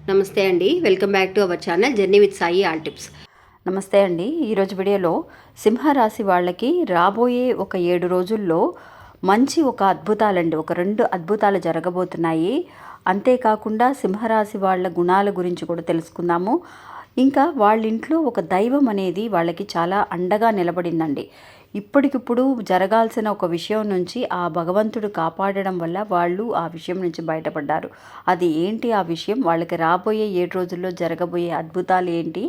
నమస్తే అండి. Welcome back to our channel journey with Sai all tips. నమస్తే అండి. ఈరోజు వీడియోలో సింహరాశి వాళ్ళకి రాబోయే ఒక 7 రోజుల్లో మంచి ఒక అద్భుతాలండి. ఒక 2 అద్భుతాలు జరగబోతున్నాయి. అంతేకాకుండా సింహరాశి వాళ్ళ గుణాల గురించి కూడా తెలుసుకుందాము. ఇంకా వాళ్ళ ఇంట్లో ఒక దైవం అనేది వాళ్ళకి చాలా అండగా నిలబడిందండి. ఇప్పటికిప్పుడు జరగాల్సిన ఒక విషయం నుంచి ఆ భగవంతుడు కాపాడడం వల్ల వాళ్ళు ఆ విషయం నుంచి బయటపడ్డారు. అది ఏంటి ఆ విషయం, వాళ్ళకి రాబోయే 7 రోజుల్లో జరగబోయే అద్భుతాలు ఏంటి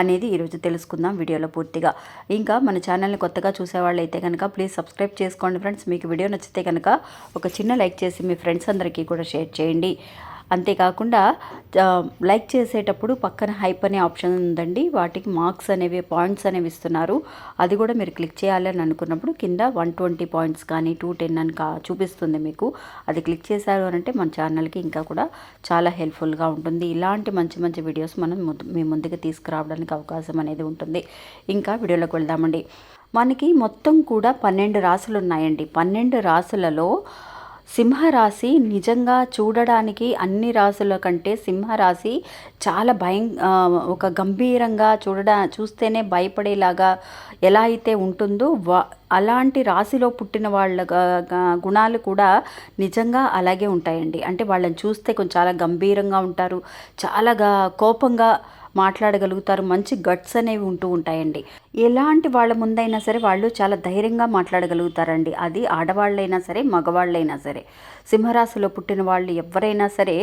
అనేది ఈరోజు తెలుసుకుందాం వీడియోలో పూర్తిగా. ఇంకా మన ఛానల్ని కొత్తగా చూసేవాళ్ళు అయితే కనుక ప్లీజ్ సబ్స్క్రైబ్ చేసుకోండి ఫ్రెండ్స్. మీకు వీడియో నచ్చితే కనుక ఒక చిన్న లైక్ చేసి మీ ఫ్రెండ్స్ అందరికీ కూడా షేర్ చేయండి. అంతేకాకుండా లైక్ చేసేటప్పుడు పక్కన హైప్ అనే ఆప్షన్ ఉందండి. వాటికి మార్క్స్ అనేవి, పాయింట్స్ అనేవి ఇస్తున్నారు. అది కూడా మీరు క్లిక్ చేయాలని అనుకున్నప్పుడు కింద 120 పాయింట్స్ కానీ 210 అని చూపిస్తుంది మీకు. అది క్లిక్ చేశారు అంటే మన ఛానల్కి ఇంకా కూడా చాలా హెల్ప్ఫుల్గా ఉంటుంది. ఇలాంటి మంచి మంచి వీడియోస్ మనం మీ ముందుకు తీసుకురావడానికి అవకాశం అనేది ఉంటుంది. ఇంకా వీడియోలోకి వెళ్దామండి. మనకి మొత్తం కూడా 12 రాశులు ఉన్నాయండి. 12 రాశులలో సింహరాశి నిజంగా చూడడానికి అన్ని రాశుల కంటే సింహరాశి చాలా ఒక గంభీరంగా చూస్తేనే భయపడేలాగా ఎలా అయితే ఉంటుందో అలాంటి రాశిలో పుట్టిన వాళ్ళ గుణాలు కూడా నిజంగా అలాగే ఉంటాయండి. అంటే వాళ్ళని చూస్తే కొంచెం చాలా గంభీరంగా ఉంటారు, చాలా కోపంగా మాట్లాడగలుగుతారు, మంచి గట్స్ అనేవి ఉంటూ ఉంటాయండి. ఎలాంటి వాళ్ళ ముందైనా సరే వాళ్ళు చాలా ధైర్యంగా మాట్లాడగలుగుతారండి. అది ఆడవాళ్ళైనా సరే మగవాళ్ళైనా సరే. సింహరాశిలో పుట్టిన వాళ్ళు ఎవరైనా సరే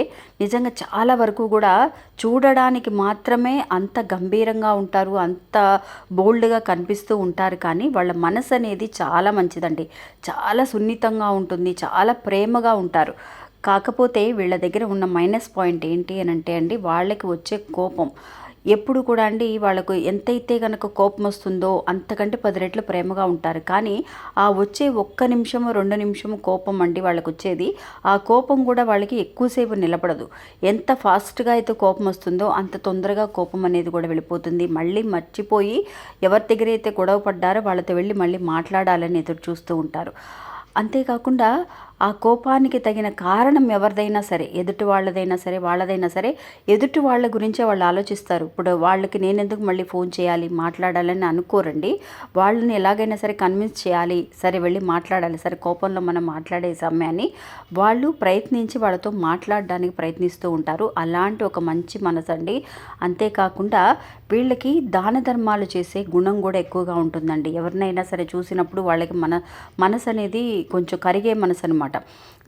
నిజంగా చాలా వరకు కూడా చూడడానికి మాత్రమే అంత గంభీరంగా ఉంటారు, అంత బోల్డ్గా కనిపిస్తూ ఉంటారు. కానీ వాళ్ళ మనసు అనేది చాలా మంచిదండి, చాలా సున్నితంగా ఉంటుంది, చాలా ప్రేమగా ఉంటారు. కాకపోతే వీళ్ళ దగ్గర ఉన్న మైనస్ పాయింట్ ఏంటి అని అంటే అండి, వాళ్ళకి వచ్చే కోపం ఎప్పుడు కూడా అండి. వాళ్ళకు ఎంతైతే కనుక కోపం వస్తుందో అంతకంటే 10 రెట్లు ప్రేమగా ఉంటారు. కానీ ఆ వచ్చే 1 నిమిషము 2 నిమిషము కోపం అండి వాళ్ళకు వచ్చేది. ఆ కోపం కూడా వాళ్ళకి ఎక్కువసేపు నిలబడదు. ఎంత ఫాస్ట్గా అయితే కోపం వస్తుందో అంత తొందరగా కోపం అనేది కూడా వెళ్ళిపోతుంది. మళ్ళీ మర్చిపోయి ఎవరి దగ్గర అయితే గొడవ పడ్డారో వాళ్ళతో వెళ్ళి మళ్ళీ మాట్లాడాలని ఎదురు చూస్తూ ఉంటారు. అంతేకాకుండా ఆ కోపానికి తగిన కారణం ఎవరిదైనా సరే, ఎదుటి వాళ్ళదైనా సరే వాళ్ళదైనా సరే, ఎదుటి వాళ్ళ గురించే వాళ్ళు ఆలోచిస్తారు. ఇప్పుడు వాళ్ళకి నేను ఎందుకు మళ్ళీ ఫోన్ చేయాలి, మాట్లాడాలని అనుకోరండి. వాళ్ళని ఎలాగైనా సరే కన్విన్స్ చేయాలి, సరే వెళ్ళి మాట్లాడాలి, సరే కోపంలో మనం మాట్లాడే సమయాన్ని వాళ్ళు ప్రయత్నించి వాళ్ళతో మాట్లాడడానికి ప్రయత్నిస్తూ ఉంటారు. అలాంటి ఒక మంచి మనసు అండి. అంతేకాకుండా వీళ్ళకి దాన ధర్మాలు చేసే గుణం కూడా ఎక్కువగా ఉంటుందండి. ఎవరినైనా సరే చూసినప్పుడు వాళ్ళకి మనసు అనేది కొంచెం కరిగే మనసు అనమాట.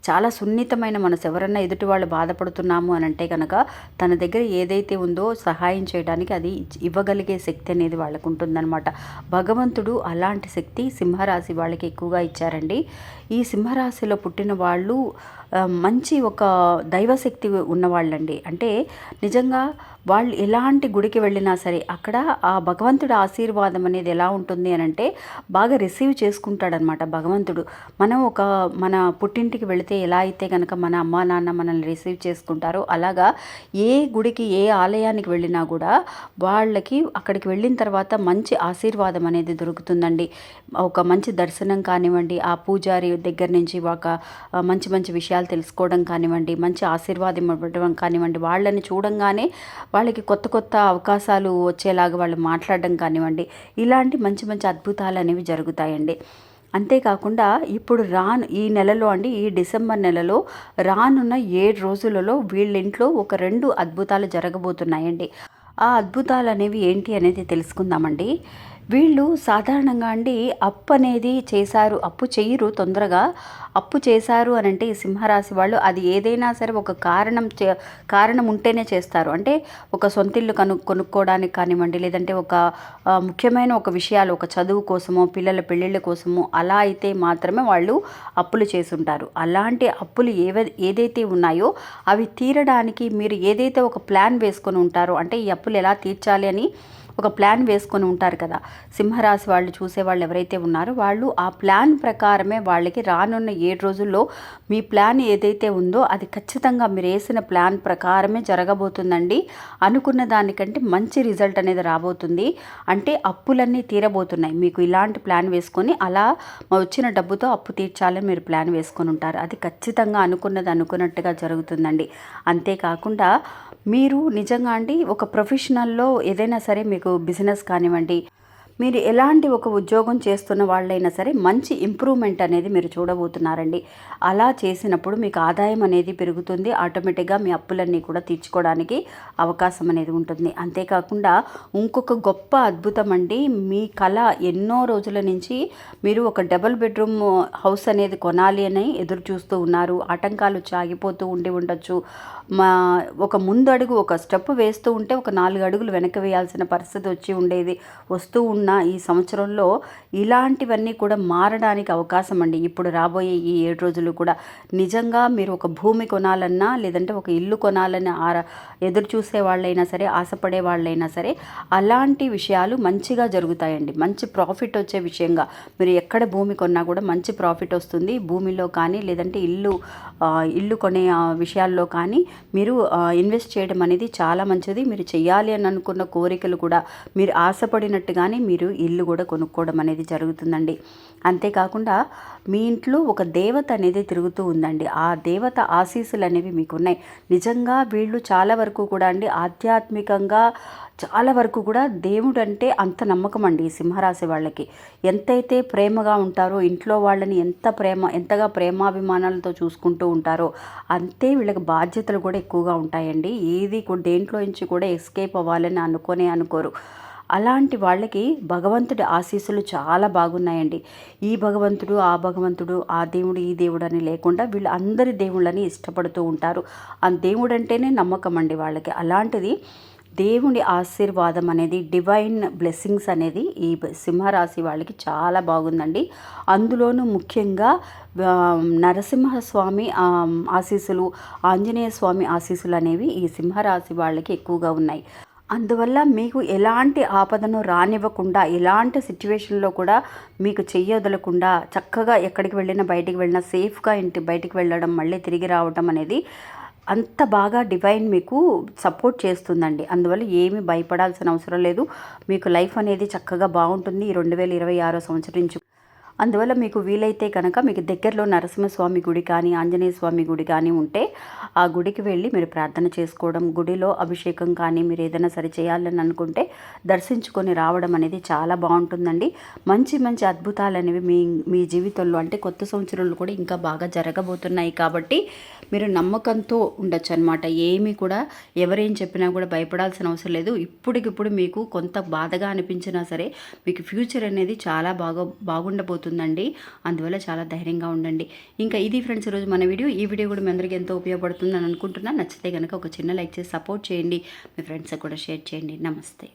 చాలా సున్నితమైన మనసు. ఎవరన్నా ఎదుటి వాళ్ళు బాధపడుతున్నాము అని అంటే కనుక తన దగ్గర ఏదైతే ఉందో సహాయం చేయడానికి అది ఇవ్వగలిగే శక్తి అనేది వాళ్ళకు ఉంటుందన్నమాట. భగవంతుడు అలాంటి శక్తి సింహరాశి వాళ్ళకి ఎక్కువగా ఇచ్చారండి. ఈ సింహరాశిలో పుట్టిన వాళ్ళు మంచి ఒక దైవశక్తి ఉన్నవాళ్ళండి. అంటే నిజంగా వాళ్ళు ఎలాంటి గుడికి వెళ్ళినా సరే అక్కడ ఆ భగవంతుడి ఆశీర్వాదం అనేది ఎలా ఉంటుంది అని అంటే బాగా రిసీవ్ చేసుకుంటాడనమాట భగవంతుడు. మనం మన పుట్టింటికి వెళితే ఎలా అయితే కనుక మన అమ్మా నాన్న మనల్ని రిసీవ్ చేసుకుంటారో అలాగా ఏ గుడికి ఏ ఆలయానికి వెళ్ళినా కూడా వాళ్ళకి అక్కడికి వెళ్ళిన తర్వాత మంచి ఆశీర్వాదం అనేది దొరుకుతుందండి. ఒక మంచి దర్శనం కానివ్వండి, ఆ పూజారి దగ్గర నుంచి ఒక మంచి మంచి విషయాలు తెలుసుకోవడం కానివ్వండి, మంచి ఆశీర్వాదం ఇవ్వడం కానివ్వండి, వాళ్ళని చూడంగానే వాళ్ళకి కొత్త కొత్త అవకాశాలు వచ్చేలాగా వాళ్ళు మాట్లాడడం కానివ్వండి, ఇలాంటి మంచి మంచి అద్భుతాలు అనేవి జరుగుతాయండి. అంతేకాకుండా ఇప్పుడు ఈ నెలలో అండి, ఈ డిసెంబర్ నెలలో రానున్న 7 రోజులలో వీళ్ళింట్లో ఒక 2 అద్భుతాలు జరగబోతున్నాయండి. ఆ అద్భుతాలు అనేవి ఏంటి అనేది తెలుసుకుందామండి. వీళ్ళు సాధారణంగా అండి అప్పు అనేది చేశారు, అప్పు చేయరు తొందరగా. అప్పు చేశారు అని అంటే ఈ సింహరాశి వాళ్ళు అది ఏదైనా సరే ఒక కారణం ఉంటేనే చేస్తారు. అంటే ఒక సొంతిల్లు కొనుక్కోవడానికి కానివ్వండి, లేదంటే ఒక ముఖ్యమైన ఒక విషయాలు, ఒక చదువు కోసమో పిల్లల పెళ్ళిళ్ళ కోసమో అలా అయితే మాత్రమే వాళ్ళు అప్పులు చేసుంటారు. అలాంటి అప్పులు ఏదైతే ఉన్నాయో అవి తీరడానికి మీరు ఏదైతే ఒక ప్లాన్ వేసుకొని ఉంటారో, అంటే ఈ అప్పులు ఎలా తీర్చాలి అని ఒక ప్లాన్ వేసుకొని ఉంటారు కదా. సింహరాశి వాళ్ళు చూసేవాళ్ళు ఎవరైతే ఉన్నారో వాళ్ళు ఆ ప్లాన్ ప్రకారమే వాళ్ళకి రానున్న 7 రోజుల్లో మీ ప్లాన్ ఏదైతే ఉందో అది ఖచ్చితంగా మీరు వేసిన ప్లాన్ ప్రకారమే జరగబోతుందండి. అనుకున్న దానికంటే మంచి రిజల్ట్ అనేది రాబోతుంది. అంటే అప్పులన్నీ తీరబోతున్నాయి. మీకు ఇలాంటి ప్లాన్ వేసుకొని అలా వచ్చిన డబ్బుతో అప్పు తీర్చాలని మీరు ప్లాన్ వేసుకొని ఉంటారు. అది ఖచ్చితంగా అనుకున్నది అనుకున్నట్టుగా జరుగుతుందండి. అంతేకాకుండా మీరు నిజంగా అండి ఒక ప్రొఫెషనల్లో ఏదైనా సరే మీకు బిజినెస్ కానివ్వండి, మీరు ఎలాంటి ఒక ఉద్యోగం చేస్తున్న వాళ్ళైనా సరే మంచి ఇంప్రూవ్మెంట్ అనేది మీరు చూడబోతున్నారండి. అలా చేసినప్పుడు మీకు ఆదాయం అనేది పెరుగుతుంది. ఆటోమేటిక్గా మీ అప్పులన్నీ కూడా తీర్చుకోవడానికి అవకాశం అనేది ఉంటుంది. అంతేకాకుండా ఇంకొక గొప్ప అద్భుతం అండి, మీ కళ ఎన్నో రోజుల నుంచి మీరు ఒక డబుల్ బెడ్రూమ్ హౌస్ అనేది కొనాలి అని ఎదురు చూస్తూ ఉన్నారు. ఆటంకాలు ఆగిపోతూ ఉండొచ్చు. ఒక ముందు అడుగు ఒక స్టెప్ వేస్తూ ఉంటే ఒక 4 అడుగులు వెనక్కి వేయాల్సిన పరిస్థితి వచ్చి ఉండేది. వస్తూ ఉన్న ఈ సంవత్సరంలో ఇలాంటివన్నీ కూడా మారడానికి అవకాశం అండి. ఇప్పుడు రాబోయే ఈ 7 రోజులు కూడా నిజంగా మీరు ఒక భూమి కొనాలన్నా లేదంటే ఒక ఇల్లు కొనాలని ఎదురు చూసే వాళ్ళైనా సరే, ఆశపడే వాళ్ళైనా సరే అలాంటి విషయాలు మంచిగా జరుగుతాయండి. మంచి ప్రాఫిట్ వచ్చే విషయంగా మీరు ఎక్కడ భూమి కొన్నా కూడా మంచి ప్రాఫిట్ వస్తుంది. భూమిలో కానీ లేదంటే ఇల్లు కొనే విషయాల్లో కానీ మీరు ఇన్వెస్ట్ చేయడం అనేది చాలా మంచిది. మీరు చేయాలి అని అనుకున్న కోరికలు కూడా మీరు ఆశపడినట్టుగానే మీరు ఇల్లు కూడా కొనుక్కోవడం అనేది జరుగుతుందండి. అంతేకాకుండా మీ ఇంట్లో ఒక దేవత అనేది తిరుగుతూ ఉందండి. ఆ దేవత ఆశీస్సులు అనేవి మీకున్నాయి. నిజంగా వీళ్ళు చాలా వరకు కూడా అండి ఆధ్యాత్మికంగా చాలా వరకు కూడా దేవుడు అంటే అంత నమ్మకం అండి ఈ సింహరాశి వాళ్ళకి. ఎంతైతే ప్రేమగా ఉంటారో, ఇంట్లో వాళ్ళని ఎంతగా ప్రేమాభిమానాలతో చూసుకుంటూ ఉంటారో అంతే వీళ్ళకి బాధ్యతలు కూడా ఎక్కువగా ఉంటాయండి. ఏది దేంట్లో నుంచి కూడా ఎస్కేప్ అవ్వాలని అనుకోరు. అలాంటి వాళ్ళకి భగవంతుడి ఆశీస్సులు చాలా బాగున్నాయండి. ఈ భగవంతుడు ఆ భగవంతుడు, ఆ దేవుడు ఈ దేవుడు అని లేకుండా వీళ్ళు అందరి దేవుళ్ళని ఇష్టపడుతూ ఉంటారు. ఆ దేవుడు అంటేనే నమ్మకం అండి వాళ్ళకి. అలాంటిది దేవుని ఆశీర్వాదం అనేది, డివైన్ బ్లెస్సింగ్స్ అనేది ఈ సింహరాశి వాళ్ళకి చాలా బాగుందండి. అందులోనూ ముఖ్యంగా నరసింహస్వామి ఆశీస్సులు, ఆంజనేయ స్వామి ఆశీస్సులు అనేవి ఈ సింహరాశి వాళ్ళకి ఎక్కువగా ఉన్నాయి. అందువల్ల మీకు ఎలాంటి ఆపదను రానివ్వకుండా, ఎలాంటి సిచ్యువేషన్లో కూడా మీకు చెయ్యొదలకుండా చక్కగా ఎక్కడికి వెళ్ళినా బయటికి వెళ్ళినా సేఫ్గా బయటికి వెళ్ళడం, మళ్ళీ తిరిగి రావడం అనేది అంత బాగా డివైన్ మీకు సపోర్ట్ చేస్తుందండి. అందువల్ల ఏమీ భయపడాల్సిన అవసరం లేదు. మీకు లైఫ్ అనేది చక్కగా బాగుంటుంది ఈ 2026 సంవత్సరం నుంచి. అందువల్ల మీకు వీలైతే కనుక మీకు దగ్గరలో నరసింహస్వామి గుడి కానీ, ఆంజనేయ స్వామి గుడి కానీ ఉంటే ఆ గుడికి వెళ్ళి మీరు ప్రార్థన చేసుకోవడం, గుడిలో అభిషేకం కానీ మీరు ఏదైనా సరే చేయాలని అనుకుంటే దర్శించుకొని రావడం అనేది చాలా బాగుంటుందండి. మంచి మంచి అద్భుతాలు అనేవి మీ జీవితంలో అంటే కొత్త సంవత్సరంలో కూడా ఇంకా బాగా జరగబోతున్నాయి. కాబట్టి మీరు నమ్మకంతో ఉండొచ్చు అనమాట. ఏమీ కూడా ఎవరేం చెప్పినా కూడా భయపడాల్సిన అవసరం లేదు. ఇప్పటికిప్పుడు మీకు కొంత బాధగా అనిపించినా సరే మీకు ఫ్యూచర్ అనేది చాలా బాగుండబోతుంది. అందువల్ల చాలా ధైర్యంగా ఉండండి. ఇంకా ఇది ఫ్రెండ్స్ ఈరోజు మన వీడియో. ఈ వీడియో కూడా మీ అందరికీ ఎంతో ఉపయోగపడుతుందని అనుకుంటున్నాను. నచ్చితే కనుక ఒక చిన్న లైక్ చేసి సపోర్ట్ చేయండి. మీ ఫ్రెండ్స్ కూడా షేర్ చేయండి. నమస్తే.